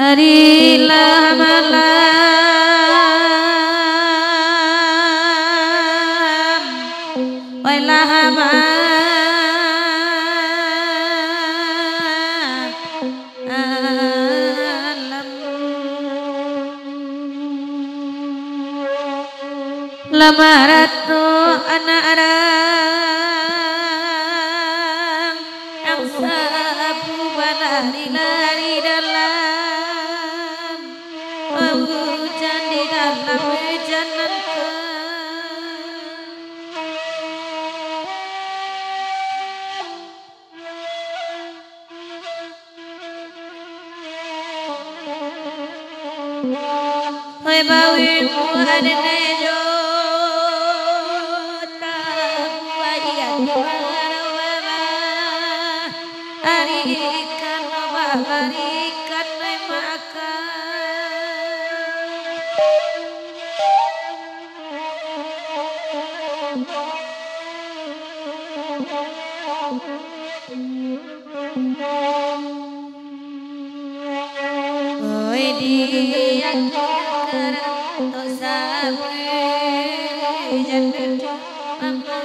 Arilah malam wailah malam lamaratu anak arang yang sabu lari dalam hujan di dalam hujanan hoi bawimu adene jota buaya dimana arikan arikan makan oi dia kerang to sabre jangan mama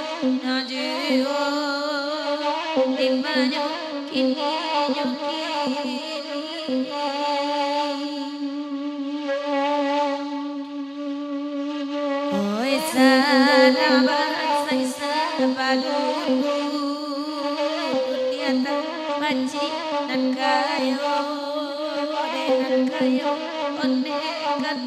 najo dimana kini oi sana bahasa sabadu dunia maci dan kayo dan kayo onekan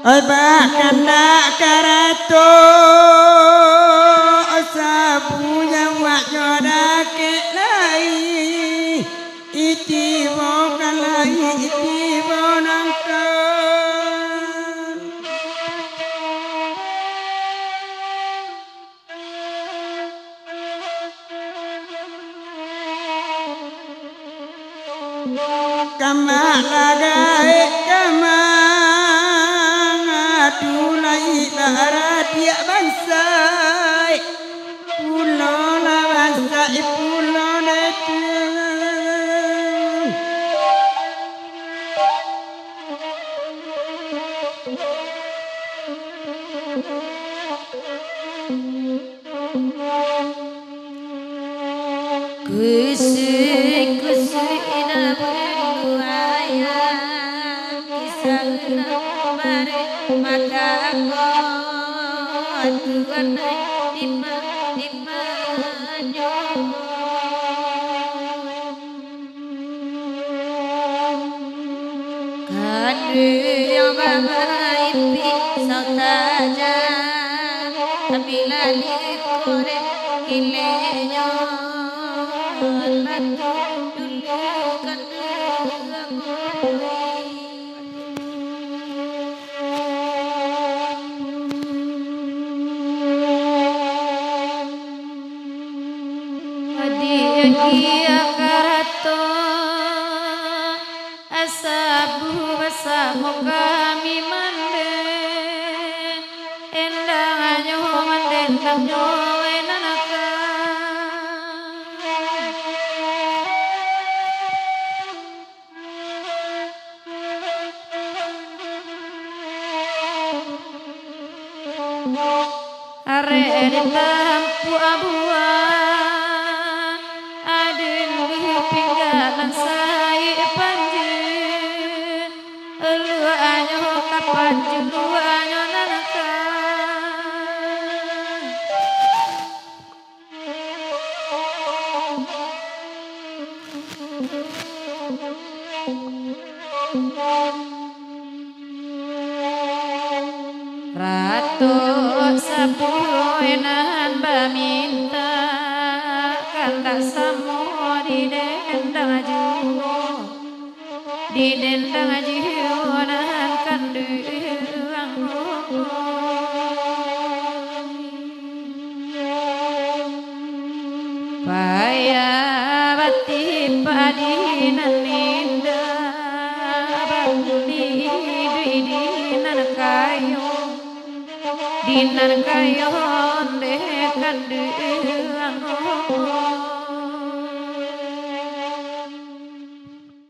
oi bakana karato sabu yang wajoda ke lai iti wokalai iti wonangkan kamalagai kamangadu dia bansai pulo la bansai pulo netu kusi ina berluaya kisah mare mataku Tuhan dimana kadu yang mamaipi sautaja apila likore kilenya latu dulu kadu dia karato asabu bersama kami mande endang anyo mandendang nyowe nanaka are di lampu abua pinggalan saya panjang lu anyo kapan lu anyo nanaka ratu sepuluh enahan baminta kan tak semua di dendang di dendang jiwanan kanduang paya bati padinan ninda banguli dinan kayo de kandu